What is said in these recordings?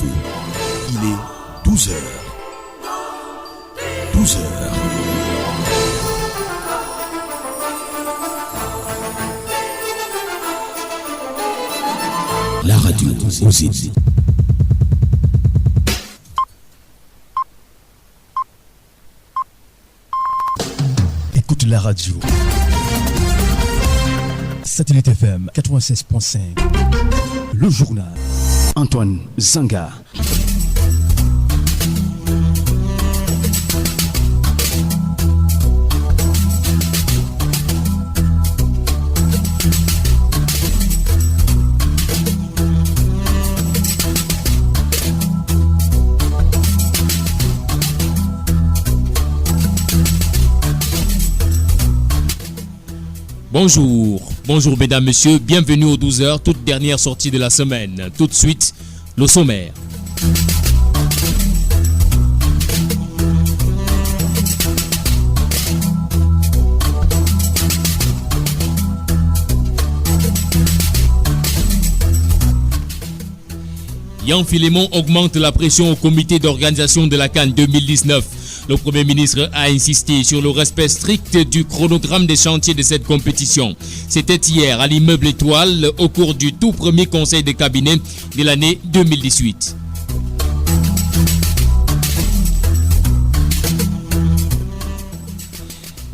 l'info. Il est 12 heures. 12 heures. La radio aux idées. Écoute la radio. Satellite FM 96.5. Le journal. Antoine Zanga. Bonjour mesdames, messieurs, bienvenue aux 12h, toute dernière sortie de la semaine. Tout de suite, le sommaire. Yan Filémon augmente la pression au comité d'organisation de la CAN 2019. Le Premier ministre a insisté sur le respect strict du chronogramme des chantiers de cette compétition. C'était hier à l'immeuble Étoile au cours du tout premier conseil de cabinet de l'année 2018.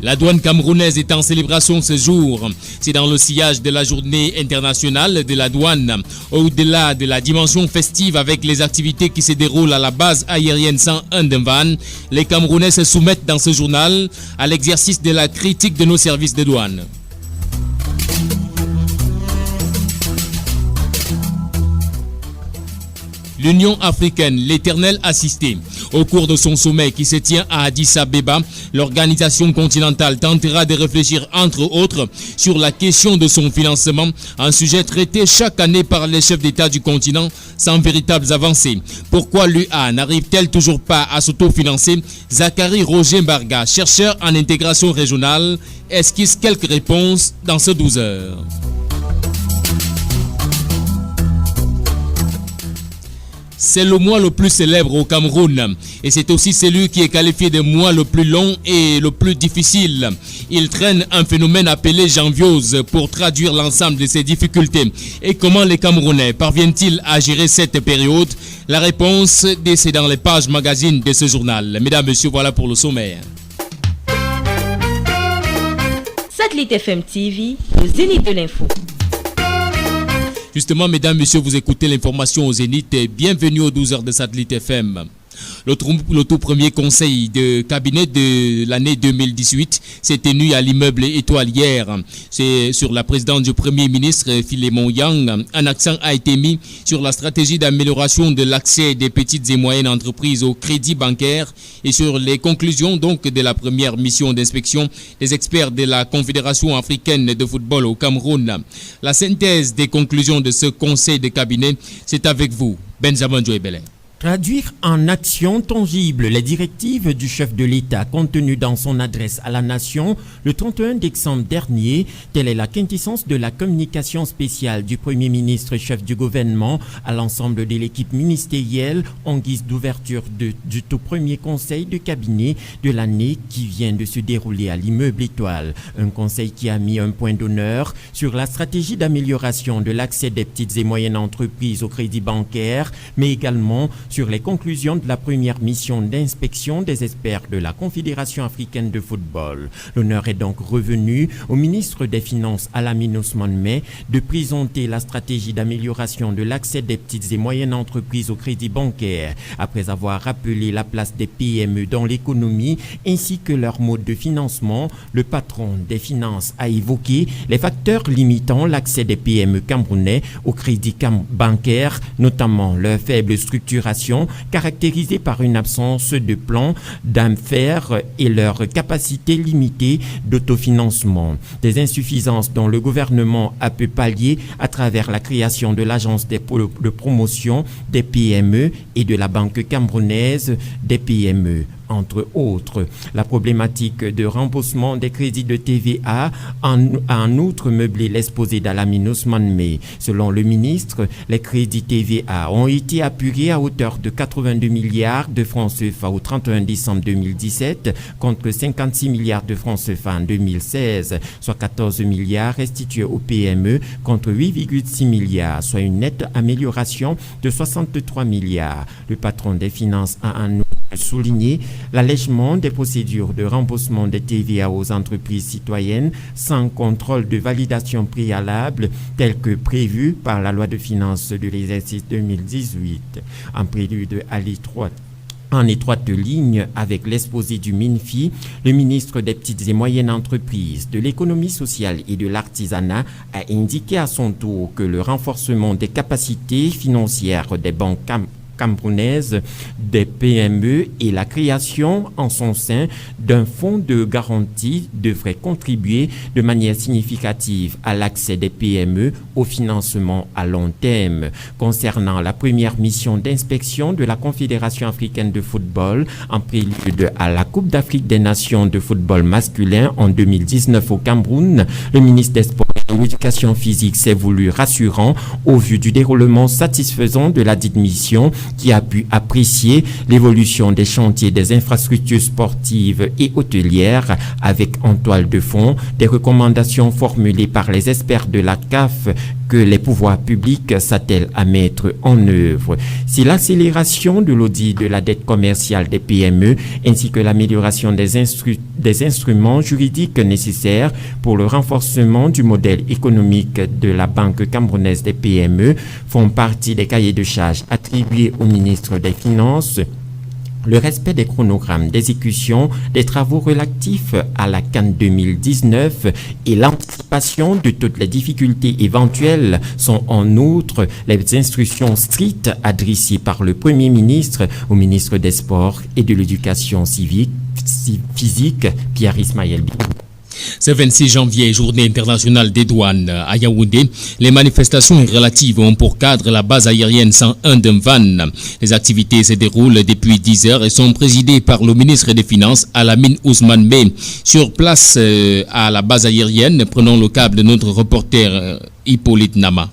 La douane camerounaise est en célébration ce jour. C'est dans le sillage de la journée internationale de la douane. Au-delà de la dimension festive avec les activités qui se déroulent à la base aérienne 101 d'Mvan, les Camerounais se soumettent dans ce journal à l'exercice de la critique de nos services de douane. L'Union africaine, l'éternel assisté. Au cours de son sommet qui se tient à Addis Abeba, l'organisation continentale tentera de réfléchir entre autres sur la question de son financement, un sujet traité chaque année par les chefs d'État du continent sans véritables avancées. Pourquoi l'UA n'arrive-t-elle toujours pas à s'autofinancer? Zachary Roger Mbarga, chercheur en intégration régionale, esquisse quelques réponses dans ce 12 heures. C'est le mois le plus célèbre au Cameroun et c'est aussi celui qui est qualifié de mois le plus long et le plus difficile. Il traîne un phénomène appelé janviose pour traduire l'ensemble de ces difficultés. Et comment les Camerounais parviennent-ils à gérer cette période? La réponse, c'est dans les pages magazines de ce journal. Mesdames, messieurs, voilà pour le sommaire. Satellite FM TV, le zénith de l'info. Justement, mesdames, messieurs, vous écoutez l'information au Zénith et bienvenue aux 12 heures de Satellite FM. Le tout premier conseil de cabinet de l'année 2018 s'est tenu à l'immeuble Étoile hier. C'est sur la présidence du Premier ministre Filémon Yang. Un accent a été mis sur la stratégie d'amélioration de l'accès des petites et moyennes entreprises au crédit bancaire et sur les conclusions donc de la première mission d'inspection des experts de la Confédération africaine de football au Cameroun. La synthèse des conclusions de ce conseil de cabinet, c'est avec vous, Benjamin Joëbelin. Traduire en actions tangibles les directives du chef de l'État contenues dans son adresse à la nation le 31 décembre dernier, telle est la quintessence de la communication spéciale du Premier ministre chef du gouvernement à l'ensemble de l'équipe ministérielle en guise d'ouverture du tout premier conseil de cabinet de l'année qui vient de se dérouler à l'immeuble Étoile. Un conseil qui a mis un point d'honneur sur la stratégie d'amélioration de l'accès des petites et moyennes entreprises au crédit bancaire, mais également sur les conclusions de la première mission d'inspection des experts de la Confédération africaine de football. L'honneur est donc revenu au ministre des Finances Alamine Ousmane May de présenter la stratégie d'amélioration de l'accès des petites et moyennes entreprises au crédit bancaire, après avoir rappelé la place des PME dans l'économie ainsi que leur mode de financement. Le patron des finances a évoqué les facteurs limitant l'accès des PME camerounais au crédit bancaire, notamment leur faible structuration caractérisée par une absence de plan d'affaires et leur capacité limitée d'autofinancement. Des insuffisances dont le gouvernement a pu pallier à travers la création de l'agence de promotion des PME et de la Banque camerounaise des PME. entre autres. La problématique de remboursement des crédits de TVA a en outre meublé l'exposé d'Alamine Ousmane Mey. Selon le ministre, les crédits TVA ont été apurés à hauteur de 82 milliards de francs CFA au 31 décembre 2017 contre 56 milliards de francs CFA en 2016, soit 14 milliards restitués aux PME contre 8,6 milliards, soit une nette amélioration de 63 milliards. Le patron des finances a en outre souligné l'allègement des procédures de remboursement des TVA aux entreprises citoyennes sans contrôle de validation préalable tel que prévu par la loi de finances de l'exercice 2018. En prélude à l'étroite En étroite ligne avec l'exposé du MINFI, le ministre des Petites et Moyennes Entreprises, de l'Économie sociale et de l'Artisanat a indiqué à son tour que le renforcement des capacités financières des banques camerounaises des PME et la création en son sein d'un fonds de garantie devrait contribuer de manière significative à l'accès des PME au financement à long terme. Concernant la première mission d'inspection de la Confédération africaine de football en prélude à la Coupe d'Afrique des Nations de football masculin en 2019 au Cameroun, le ministre des Sports et de l'Éducation physique s'est voulu rassurant au vu du déroulement satisfaisant de la dite mission qui a pu apprécier l'évolution des chantiers des infrastructures sportives et hôtelières avec en toile de fond des recommandations formulées par les experts de la CAF que les pouvoirs publics s'attellent à mettre en œuvre. Si l'accélération de l'audit de la dette commerciale des PME ainsi que l'amélioration des instruments juridiques nécessaires pour le renforcement du modèle économique de la Banque camerounaise des PME font partie des cahiers de charges attribués au ministre des Finances, le respect des chronogrammes d'exécution des travaux relatifs à la CAN 2019 et l'anticipation de toutes les difficultés éventuelles sont en outre les instructions strictes adressées par le Premier ministre au ministre des Sports et de l'Éducation physique, Pierre Ismaël. Ce 26 janvier, journée internationale des douanes à Yaoundé. Les manifestations relatives ont pour cadre la base aérienne 101 de Mvan. Les activités se déroulent depuis 10 heures et sont présidées par le ministre des Finances, Alamine Ousmane Mey. Sur place à la base aérienne, prenons le câble de notre reporter Hippolyte Nama.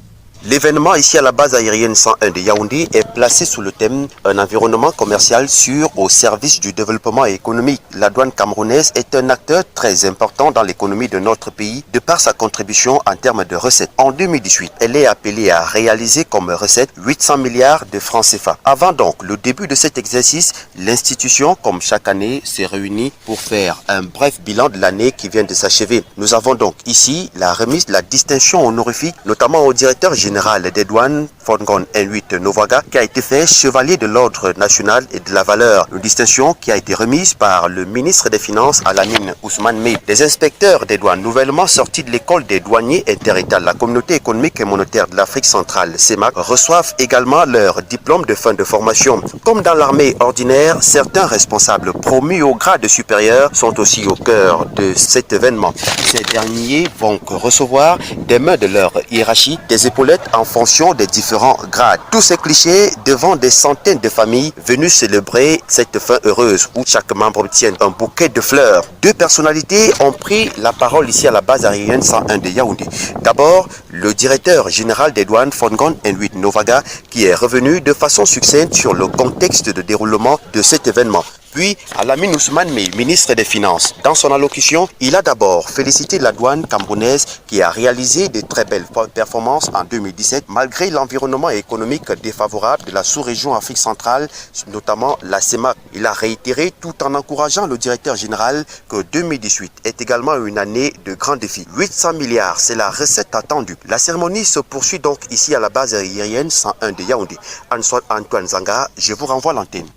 L'événement ici à la base aérienne 101 de Yaoundé est placé sous le thème « Un environnement commercial sûr au service du développement économique ». La douane camerounaise est un acteur très important dans l'économie de notre pays de par sa contribution en termes de recettes. En 2018, elle est appelée à réaliser comme recette 800 milliards de francs CFA. Avant donc le début de cet exercice, l'institution, comme chaque année, s'est réunie pour faire un bref bilan de l'année qui vient de s'achever. Nous avons donc ici la remise de la distinction honorifique, notamment au directeur général des douanes, Fodgon N8 Novaga, qui a été fait chevalier de l'ordre national et de la valeur. Une distinction qui a été remise par le ministre des Finances, Alamine Ousmane Mey. Les inspecteurs des douanes nouvellement sortis de l'école des douaniers interétats de la communauté économique et monétaire de l'Afrique centrale, CEMAC, reçoivent également leur diplôme de fin de formation. Comme dans l'armée ordinaire, certains responsables promus au grade supérieur sont aussi au cœur de cet événement. Ces derniers vont recevoir des mains de leur hiérarchie des épaulettes en fonction des différents grades. Tous ces clichés devant des centaines de familles venues célébrer cette fin heureuse où chaque membre obtient un bouquet de fleurs. Deux personnalités ont pris la parole ici à la base aérienne 101 de Yaoundé. D'abord, le directeur général des douanes Fodgon N8 Novaga qui est revenu de façon succincte sur le contexte de déroulement de cet événement. Puis, Alamine Ousmane Mey, ministre des Finances. Dans son allocution, il a d'abord félicité la douane camerounaise qui a réalisé de très belles performances en 2017 malgré l'environnement économique défavorable de la sous-région Afrique centrale, notamment la CEMAC. Il a réitéré tout en encourageant le directeur général que 2018 est également une année de grands défis. 800 milliards, c'est la recette attendue. La cérémonie se poursuit donc ici à la base aérienne 101 de Yaoundé. Antoine Zanga, je vous renvoie l'antenne.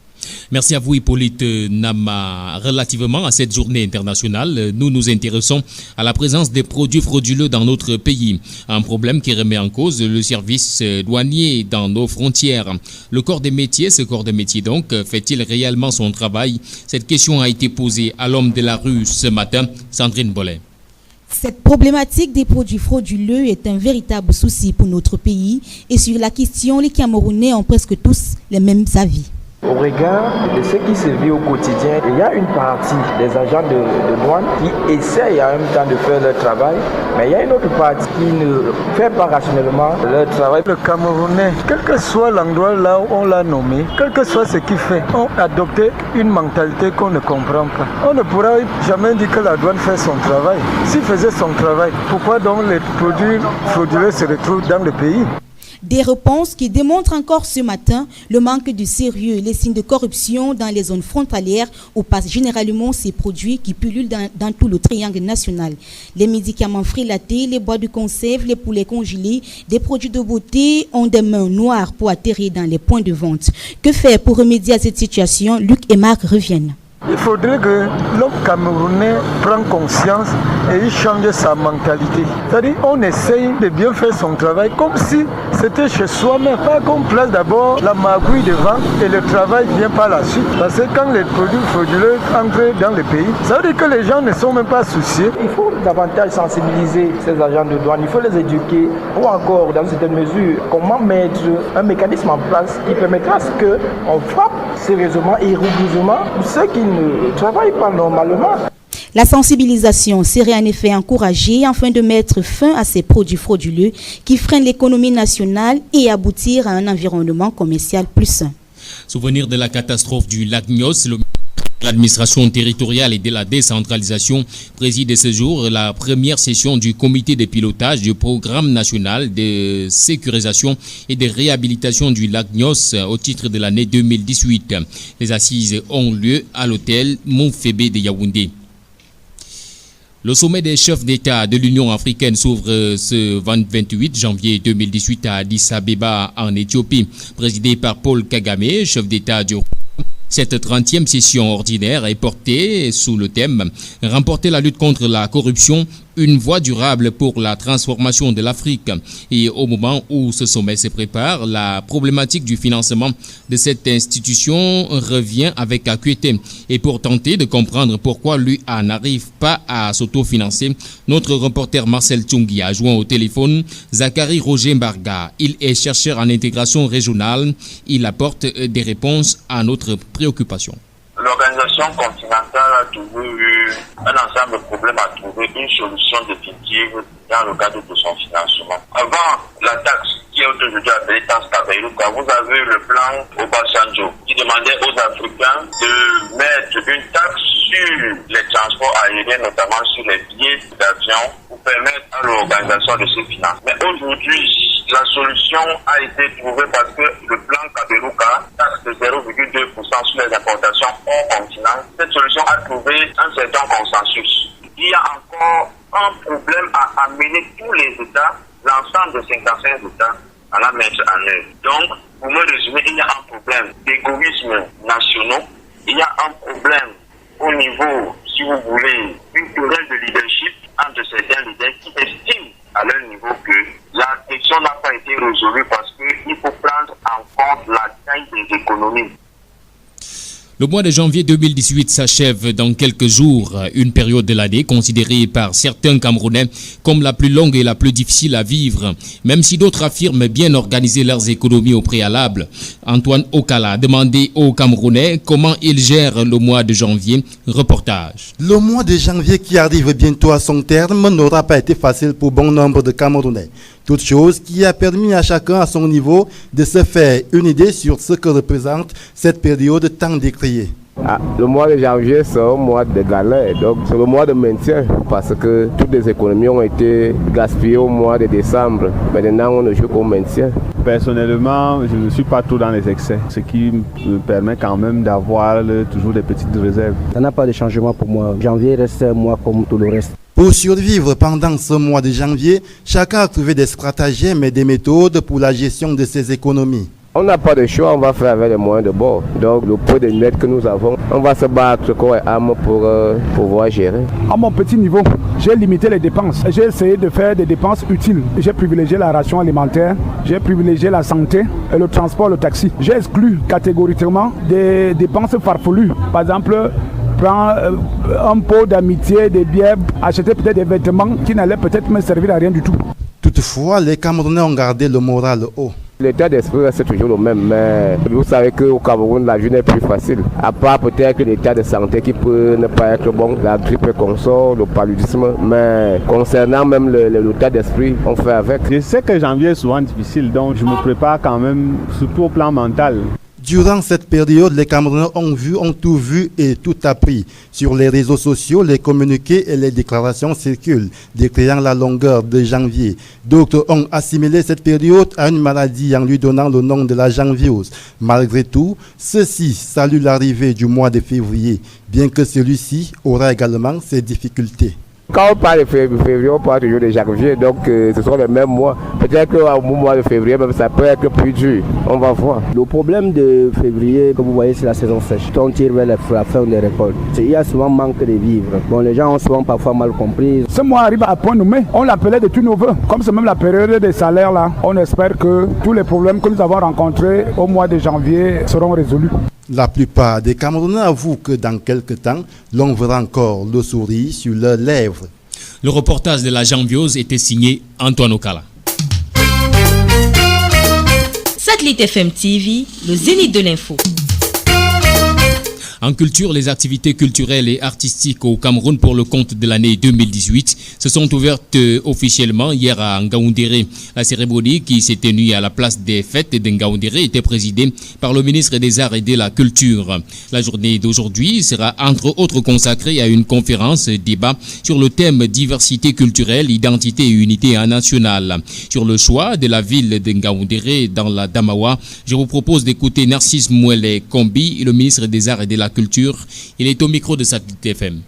Merci à vous Hippolyte Nama. Relativement à cette journée internationale, nous nous intéressons à la présence des produits frauduleux dans notre pays. Un problème qui remet en cause le service douanier dans nos frontières. Le corps des métiers, ce corps de métier donc, fait-il réellement son travail? Cette question a été posée à l'homme de la rue ce matin, Sandrine Bollet. Cette problématique des produits frauduleux est un véritable souci pour notre pays et sur la question, les Camerounais ont presque tous les mêmes avis. Au regard de ce qui se vit au quotidien, il y a une partie des agents de douane qui essayent en même temps de faire leur travail, mais il y a une autre partie qui ne fait pas rationnellement leur travail. Le Camerounais, quel que soit l'endroit là où on l'a nommé, quel que soit ce qu'il fait, on a adopté une mentalité qu'on ne comprend pas. On ne pourra jamais dire que la douane fait son travail. S'il faisait son travail, pourquoi donc les produits frauduleux se retrouvent dans le pays ? Des réponses qui démontrent encore ce matin le manque de sérieux et les signes de corruption dans les zones frontalières où passent généralement ces produits qui pullulent dans tout le triangle national. Les médicaments frilatés, les boîtes de conserve, les poulets congelés, des produits de beauté ont des mains noires pour atterrir dans les points de vente. Que faire pour remédier à cette situation? Luc et Marc reviennent. Il faudrait que l'homme camerounais prenne conscience et il change sa mentalité. C'est-à-dire qu'on essaye de bien faire son travail comme si c'était chez soi-même. Pas qu'on place d'abord la magouille devant et le travail vient par la suite. Parce que quand les produits frauduleux entrent dans le pays, ça veut dire que les gens ne sont même pas souciés. Il faut davantage sensibiliser ces agents de douane, il faut les éduquer. Ou encore, dans certaines mesures, comment mettre un mécanisme en place qui permettra à ce qu'on frappe sérieusement et rigoureusement ceux qui ne travaillent pas normalement. La sensibilisation serait en effet encouragée afin de mettre fin à ces produits frauduleux qui freinent l'économie nationale et aboutir à un environnement commercial plus sain. Souvenir de la catastrophe du lac Nyos, l'administration territoriale et de la décentralisation préside ce jour la première session du comité de pilotage du programme national de sécurisation et de réhabilitation du lac Nyos au titre de l'année 2018. Les assises ont lieu à l'hôtel Montfébé de Yaoundé. Le sommet des chefs d'État de l'Union africaine s'ouvre ce 28 janvier 2018 à Addis Abeba en Éthiopie, présidé par Paul Kagame, chef d'État du Cette 30e session ordinaire est portée sous le thème « Remporter la lutte contre la corruption, une voie durable pour la transformation de l'Afrique ». Et au moment où ce sommet se prépare, la problématique du financement de cette institution revient avec acuité. Et pour tenter de comprendre pourquoi l'UA n'arrive pas à s'autofinancer, notre reporter Marcel Tchungui a joint au téléphone Zachary Roger Mbarga. Il est chercheur en intégration régionale. Il apporte des réponses à notre préoccupation. L'organisation continentale a toujours eu un ensemble de problèmes à trouver une solution définitive dans le cadre de son financement. Avant la taxe qui est aujourd'hui appelée taxe Kaberuka, vous avez eu le plan Obasanjo qui demandait aux Africains de mettre une taxe sur les transports aériens, notamment sur les billets d'avion, pour permettre à l'organisation de se financer. Mais aujourd'hui, la solution a été trouvée parce que le plan Kaberuka, taxe de 0,2% sur les importations hors continent, cette solution a trouvé un certain consensus. Il y a encore un problème à amener tous les États, l'ensemble de 55 États, à la mettre en œuvre. Donc, pour me résumer, il y a un problème d'égoïsme national, il y a un problème au niveau, si vous voulez, une querelle de leadership entre certains leaders qui estiment à leur niveau que la question n'a pas été résolue parce qu'il faut prendre en compte la taille des économies. Le mois de janvier 2018 s'achève dans quelques jours, une période de l'année considérée par certains Camerounais comme la plus longue et la plus difficile à vivre, même si d'autres affirment bien organiser leurs économies au préalable. Antoine Okala a demandé aux Camerounais comment ils gèrent le mois de janvier. Reportage. Le mois de janvier qui arrive bientôt à son terme n'aura pas été facile pour bon nombre de Camerounais. Toute chose qui a permis à chacun à son niveau de se faire une idée sur ce que représente cette période tant décriée. Le mois de janvier, c'est un mois de galère, donc c'est le mois de maintien parce que toutes les économies ont été gaspillées au mois de décembre. Maintenant, on ne joue qu'au maintien. Personnellement, je ne suis pas trop dans les excès, ce qui me permet quand même d'avoir toujours des petites réserves. Ça n'a pas de changement pour moi. Janvier reste un mois comme tout le reste. Pour survivre pendant ce mois de janvier, chacun a trouvé des stratagèmes et des méthodes pour la gestion de ses économies. On n'a pas de choix, on va faire avec les moyens de bord. Donc le peu de net que nous avons, on va se battre corps et âme pour pouvoir gérer. À mon petit niveau, j'ai limité les dépenses. J'ai essayé de faire des dépenses utiles. J'ai privilégié la ration alimentaire, j'ai privilégié la santé et le transport, le taxi. J'ai exclu catégoriquement des dépenses farfelues. Par exemple, prendre un pot d'amitié, des bières, acheter peut-être des vêtements qui n'allaient peut-être me servir à rien du tout. Toutefois, les Camerounais ont gardé le moral haut. L'état d'esprit reste toujours le même, mais vous savez qu'au Cameroun, la vie n'est plus facile. À part peut-être l'état de santé qui peut ne pas être bon, la grippe consort, le paludisme, mais concernant même l'état d'esprit, on fait avec. Je sais que janvier est souvent difficile, donc je me prépare quand même, surtout au plan mental. Durant cette période, les Camerounais ont tout vu et tout appris. Sur les réseaux sociaux, les communiqués et les déclarations circulent, décrivant la longueur de janvier. D'autres ont assimilé cette période à une maladie en lui donnant le nom de la janviose. Malgré tout, ceux-ci saluent l'arrivée du mois de février, bien que celui-ci aura également ses difficultés. Quand on parle de février, on parle toujours de janvier, donc ce sont les mêmes mois. Peut-être qu'au mois de février, même ça peut être plus dur. On va voir. Le problème de février, comme vous voyez, c'est la saison sèche. On tire vers la fin des récoltes. Il y a souvent manque de vivres. Bon, les gens ont souvent parfois mal compris. Ce mois arrive à point nommé. On l'appelait de tous nos voeux. Comme c'est même la période des salaires là, on espère que tous les problèmes que nous avons rencontrés au mois de janvier seront résolus. La plupart des Camerounais avouent que dans quelques temps, l'on verra encore le sourire sur leurs lèvres. Le reportage de la janviose était signé Antoine Okala. Satellite FM TV, le zénith de l'info. En culture, les activités culturelles et artistiques au Cameroun pour le compte de l'année 2018 se sont ouvertes officiellement hier à Ngaoundéré. La cérémonie qui s'est tenue à la place des fêtes de Ngaoundéré était présidée par le ministre des Arts et de la Culture. La journée d'aujourd'hui sera entre autres consacrée à une conférence débat sur le thème diversité culturelle, identité et unité nationale. Sur le choix de la ville de Ngaoundéré dans la Damawa, je vous propose d'écouter Narcisse Mouele Kombi, le ministre des Arts et de la Culture. Il est au micro de Satellite FM.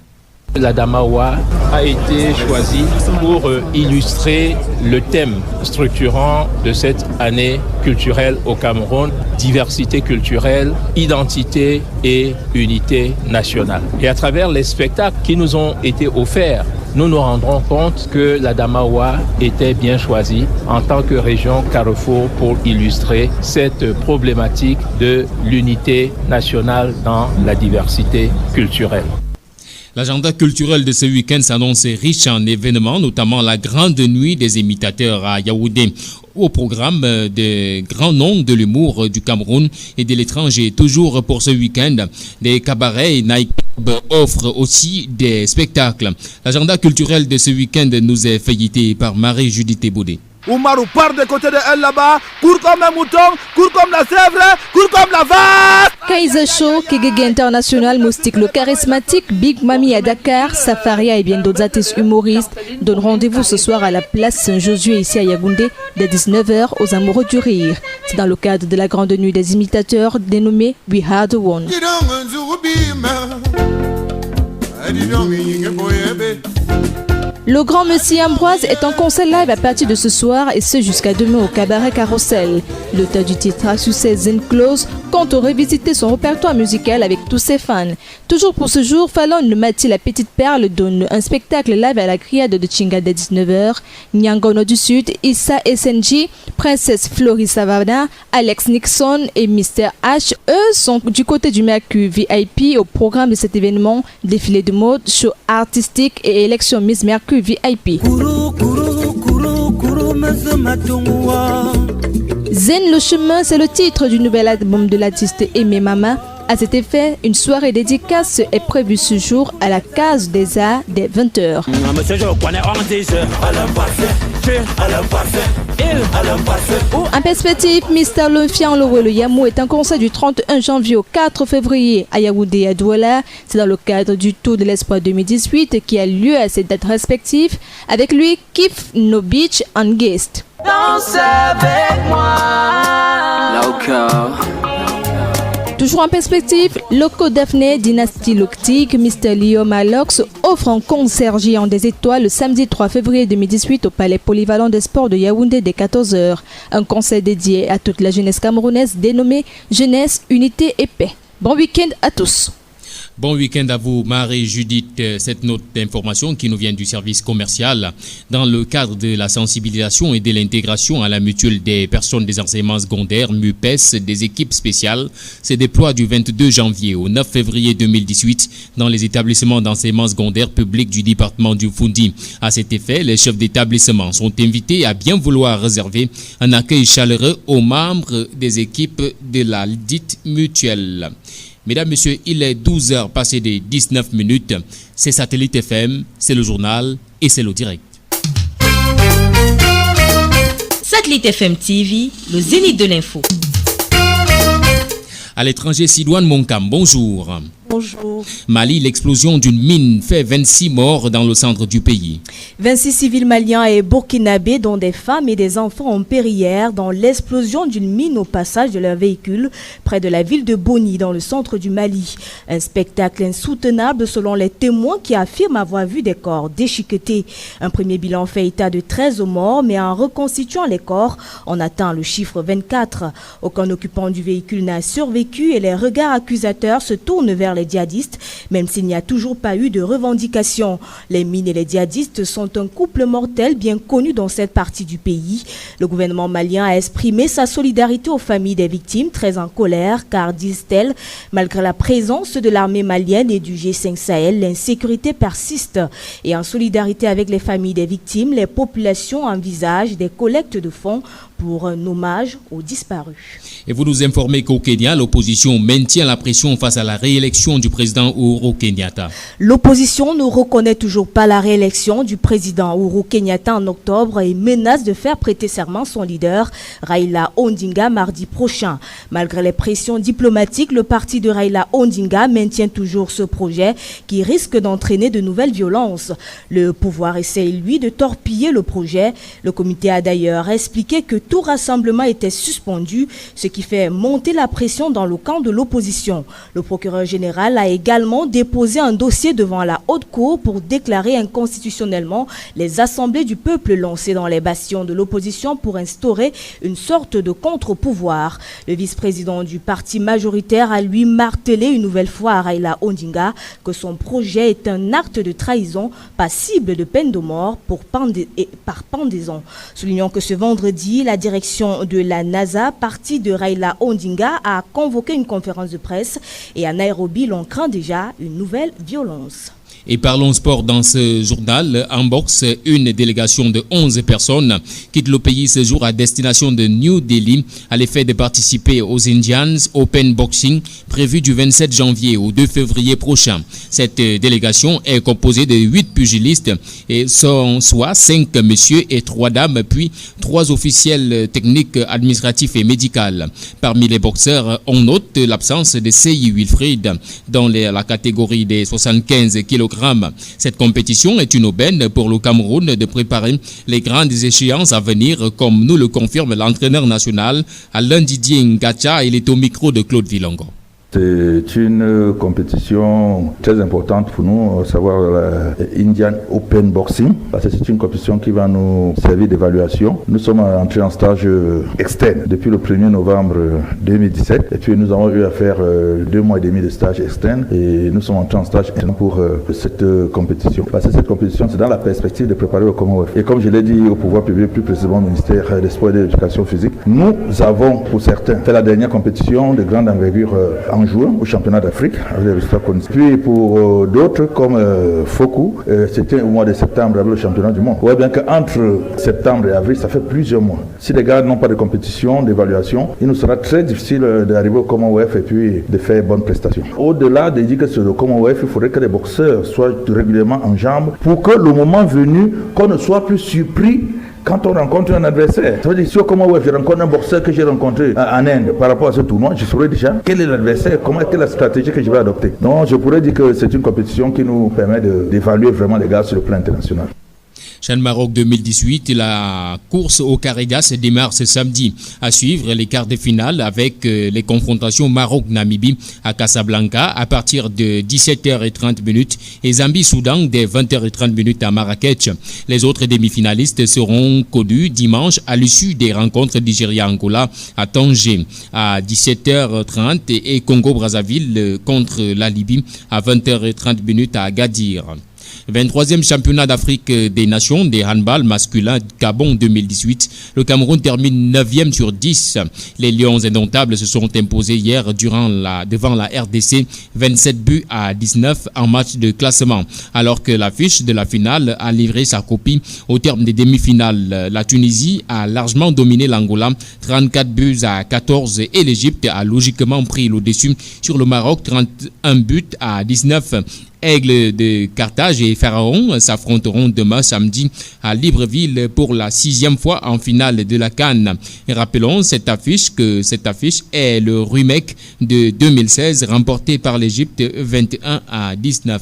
La Damawa a été choisie pour illustrer le thème structurant de cette année culturelle au Cameroun, diversité culturelle, identité et unité nationale. Et à travers les spectacles qui nous ont été offerts, nous nous rendrons compte que la Damawa était bien choisie en tant que région carrefour pour illustrer cette problématique de l'unité nationale dans la diversité culturelle. L'agenda culturel de ce week-end s'annonce riche en événements, notamment la grande nuit des imitateurs à Yaoundé. Au programme des grands noms de l'humour du Cameroun et de l'étranger. Toujours pour ce week-end, des cabarets et nightclubs offrent aussi des spectacles. L'agenda culturel de ce week-end nous est feuilleté par Marie-Judith Boudé. Oumarou part de côté de elle là-bas, court comme un mouton, court comme la zèbre, court comme la vache. Kaiser Show, Kegege International, Moustique le charismatique, Big Mami à Dakar, Safaria et bien d'autres artistes humoristes donnent rendez-vous ce soir à la place Saint-Josué ici à Yaoundé dès 19h aux Amoureux du Rire. C'est dans le cadre de la grande nuit des imitateurs dénommée We Had One. Le grand Monsieur Ambroise est en concert live à partir de ce soir et ce jusqu'à demain au cabaret Carousel. L'auteur du titre à succès Zen Close compte revisiter son répertoire musical avec tous ses fans. Toujours pour ce jour, Fallon Mati la Petite Perle donne un spectacle live à la Criade de Chinga dès 19h. Nyangono du Sud, Issa SNJ, Princesse Florie Savana, Alex Nixon et Mr. H, eux sont du côté du Mercure VIP au programme de cet événement, défilé de mode, show artistique et élection Miss Mercure VIP. Zen le chemin, c'est le titre du nouvel album de l'artiste Aimé Mama. À cet effet, une soirée dédicace est prévue ce jour à la Case des Arts dès 20h. En perspective, Mr. Lonfian le Yamou est un concert du 31 janvier au 4 février à Yaoundé et à Douala. C'est dans le cadre du Tour de l'Espoir 2018 qui a lieu à ces dates respectives. Avec lui, Kif No Beach and Guest. Danse avec moi. Toujours en perspective, Loco Daphné, Dynasty Loctique, Mr. Lio Malox offre un concert géant des étoiles le samedi 3 février 2018 au Palais Polyvalent des Sports de Yaoundé dès 14h. Un concert dédié à toute la jeunesse camerounaise dénommé Jeunesse, Unité et Paix. Bon week-end à tous. Bon week-end à vous, Marie-Judith. Cette note d'information qui nous vient du service commercial dans le cadre de la sensibilisation et de l'intégration à la mutuelle des personnes des enseignements secondaires, MUPES, des équipes spéciales, se déploie du 22 janvier au 9 février 2018 dans les établissements d'enseignement secondaire public du département du Fundi. À cet effet, les chefs d'établissement sont invités à bien vouloir réserver un accueil chaleureux aux membres des équipes de la dite mutuelle. Mesdames, Messieurs, il est 12h passé des 19 minutes. C'est Satellite FM, c'est le journal et c'est le direct. Satellite FM TV, le zénith de l'info. À l'étranger, Sidouane Monkam, bonjour. Bonjour. Mali, l'explosion d'une mine fait 26 morts dans le centre du pays. 26 civils maliens et burkinabés, dont des femmes et des enfants, ont péri hier dans l'explosion d'une mine au passage de leur véhicule près de la ville de Boni, dans le centre du Mali. Un spectacle insoutenable selon les témoins qui affirment avoir vu des corps déchiquetés. Un premier bilan fait état de 13 morts, mais en reconstituant les corps, on atteint le chiffre 24. Aucun occupant du véhicule n'a survécu et les regards accusateurs se tournent vers les djihadistes, même s'il n'y a toujours pas eu de revendication. Les mines et les djihadistes sont un couple mortel bien connu dans cette partie du pays. Le gouvernement malien a exprimé sa solidarité aux familles des victimes, très en colère, car, disent-elles, malgré la présence de l'armée malienne et du G5 Sahel, l'insécurité persiste. Et en solidarité avec les familles des victimes, les populations envisagent des collectes de fonds pour un hommage aux disparus. Et vous nous informez qu'au Kenya, l'opposition maintient la pression face à la réélection du président Uhuru Kenyatta. L'opposition ne reconnaît toujours pas la réélection du président Uhuru Kenyatta en octobre et menace de faire prêter serment son leader, Raila Odinga, mardi prochain. Malgré les pressions diplomatiques, le parti de Raila Odinga maintient toujours ce projet qui risque d'entraîner de nouvelles violences. Le pouvoir essaie, lui, de torpiller le projet. Le comité a d'ailleurs expliqué que tout rassemblement était suspendu, ce qui fait monter la pression dans le camp de l'opposition. Le procureur général a également déposé un dossier devant la haute cour pour déclarer inconstitutionnellement les assemblées du peuple lancées dans les bastions de l'opposition pour instaurer une sorte de contre-pouvoir. Le vice-président du parti majoritaire a lui martelé une nouvelle fois à Raila Odinga que son projet est un acte de trahison passible de peine de mort par pendaison. Soulignons que ce vendredi, la direction de la NASA, parti de Raila Odinga, a convoqué une conférence de presse et à Nairobi, l'on craint déjà une nouvelle violence. Et parlons sport dans ce journal. En boxe, une délégation de 11 personnes quitte le pays ce jour à destination de New Delhi à l'effet de participer aux Indians Open Boxing prévu du 27 janvier au 2 février prochain. Cette délégation est composée de 8 pugilistes et sont soit 5 messieurs et 3 dames, puis 3 officiels techniques, administratifs et médicaux. Parmi les boxeurs, on note l'absence de Seyi Wilfried dans la catégorie des 75 kg. Cette compétition est une aubaine pour le Cameroun de préparer les grandes échéances à venir, comme nous le confirme l'entraîneur national Alain Didier Ngacha. Il est au micro de Claude Vilongo. C'est une compétition très importante pour nous, à savoir l'Indian Open Boxing, parce que c'est une compétition qui va nous servir d'évaluation. Nous sommes entrés en stage externe depuis le 1er novembre 2017, et puis nous avons eu à faire 2 mois et demi de stage externe, et nous sommes entrés en stage interne pour cette compétition. Parce que cette compétition, c'est dans la perspective de préparer le Commonwealth. Et comme je l'ai dit au pouvoir public, plus précisément au ministère des Sports et de l'Éducation physique, nous avons, pour certains, fait la dernière compétition de grande envergure en juin au championnat d'Afrique avec les résultats connus. Puis pour d'autres comme Foku, c'était au mois de septembre avec le championnat du monde. On voit bien qu'entre septembre et avril, ça fait plusieurs mois. Si les gars n'ont pas de compétition, d'évaluation, il nous sera très difficile d'arriver au Commonwealth et puis de faire bonnes prestations. Au-delà de dire que c'est le Commonwealth, il faudrait que les boxeurs soient régulièrement en jambes pour que le moment venu, qu'on ne soit plus surpris quand on rencontre un adversaire. Ça veut dire, si au Commonwealth, je rencontre un boxeur que j'ai rencontré en Inde par rapport à ce tournoi, je saurais déjà quel est l'adversaire, quelle est la stratégie que je vais adopter. Donc, je pourrais dire que c'est une compétition qui nous permet d'évaluer vraiment les gars sur le plan international. Chan Maroc 2018, la course au Carregas démarre ce samedi. À suivre les quarts de finale avec les confrontations Maroc-Namibie à Casablanca à partir de 17h30 et Zambie-Soudan dès 20h30 à Marrakech. Les autres demi-finalistes seront connus dimanche à l'issue des rencontres Nigeria-Angola à Tanger à 17h30 et Congo-Brazzaville contre la Libye à 20h30 à Agadir. 23e championnat d'Afrique des Nations des handball masculin Gabon 2018. Le Cameroun termine 9e sur 10. Les Lions indomptables se sont imposés hier devant la RDC 27 buts à 19 en match de classement. Alors que l'affiche de la finale a livré sa copie au terme des demi-finales. La Tunisie a largement dominé l'Angola 34 buts à 14 et l'Égypte a logiquement pris le dessus sur le Maroc 31 buts à 19. Aigle de Carthage et Pharaon s'affronteront demain samedi à Libreville pour la 6e fois en finale de la CAN. Et rappelons cette affiche est le remake de 2016 remporté par l'Égypte 21 à 19.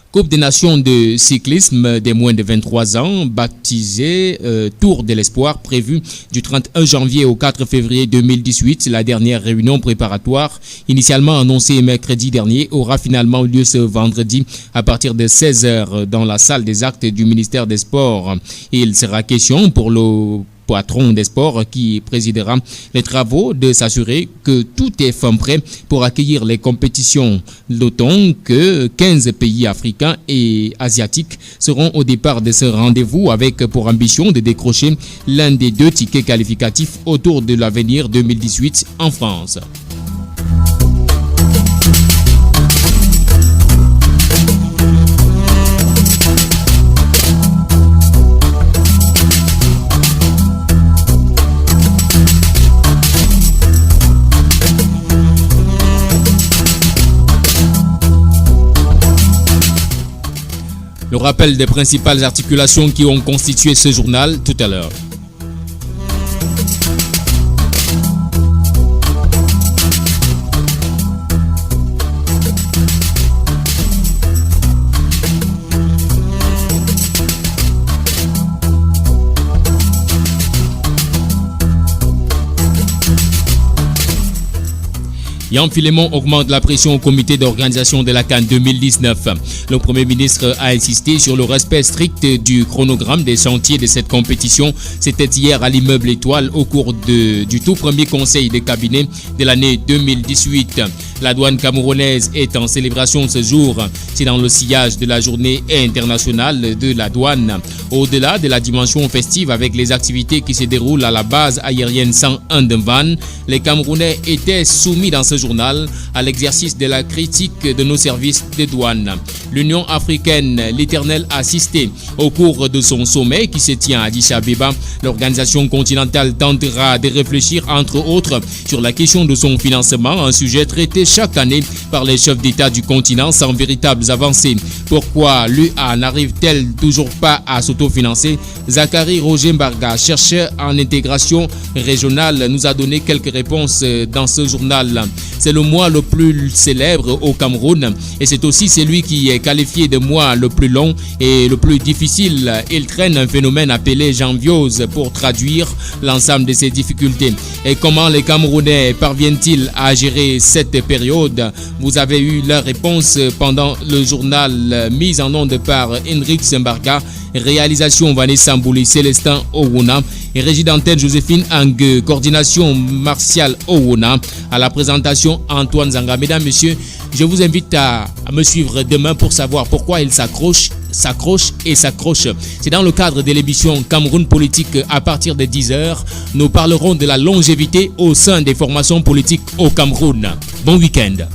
Coupe des Nations de cyclisme des moins de 23 ans, baptisée Tour de l'Espoir, prévue du 31 janvier au 4 février 2018. La dernière réunion préparatoire, initialement annoncée mercredi dernier, aura finalement lieu ce vendredi à partir de 16h dans la salle des actes du ministère des Sports. Il sera question pour le patron des sports qui présidera les travaux de s'assurer que tout est fin prêt pour accueillir les compétitions. Notons que 15 pays africains et asiatiques seront au départ de ce rendez-vous avec pour ambition de décrocher l'un des 2 tickets qualificatifs autour de l'avenir 2018 en France. Le rappel des principales articulations qui ont constitué ce journal tout à l'heure. Yann Filemon augmente la pression au comité d'organisation de la CAN 2019. Le Premier ministre a insisté sur le respect strict du chronogramme des chantiers de cette compétition. C'était hier à l'immeuble Étoile au cours du tout premier conseil de cabinet de l'année 2018. La douane camerounaise est en célébration ce jour. C'est dans le sillage de la journée internationale de la douane. Au-delà de la dimension festive avec les activités qui se déroulent à la base aérienne 101 de Vannes, les Camerounais étaient soumis dans ce journal à l'exercice de la critique de nos services de douane. L'Union africaine, l'Éternel, assisté au cours de son sommet qui se tient à Addis Abeba. L'organisation continentale tentera de réfléchir entre autres sur la question de son financement, un sujet traité chaque année par les chefs d'État du continent sans véritables avancées. Pourquoi l'UA n'arrive-t-elle toujours pas à s'autofinancer? Zachary Roger Mbarga, chercheur en intégration régionale, nous a donné quelques réponses dans ce journal. C'est le mois le plus célèbre au Cameroun et c'est aussi celui qui est qualifié de mois le plus long et le plus difficile. Il traîne un phénomène appelé janviose pour traduire l'ensemble de ces difficultés. Et comment les Camerounais parviennent-ils à gérer cette période? Vous avez eu la réponse pendant le journal mis en onde par Henrik Sembarka. Réalisation Vanessa Mbouli, Célestin Owona et régie d'antenne Joséphine Angue, coordination Martial Owona, à la présentation Antoine Zanga. Mesdames, Messieurs, je vous invite à me suivre demain pour savoir pourquoi il s'accroche. C'est dans le cadre de l'émission Cameroun Politique à partir de 10h. Nous parlerons de la longévité au sein des formations politiques au Cameroun. Bon week-end.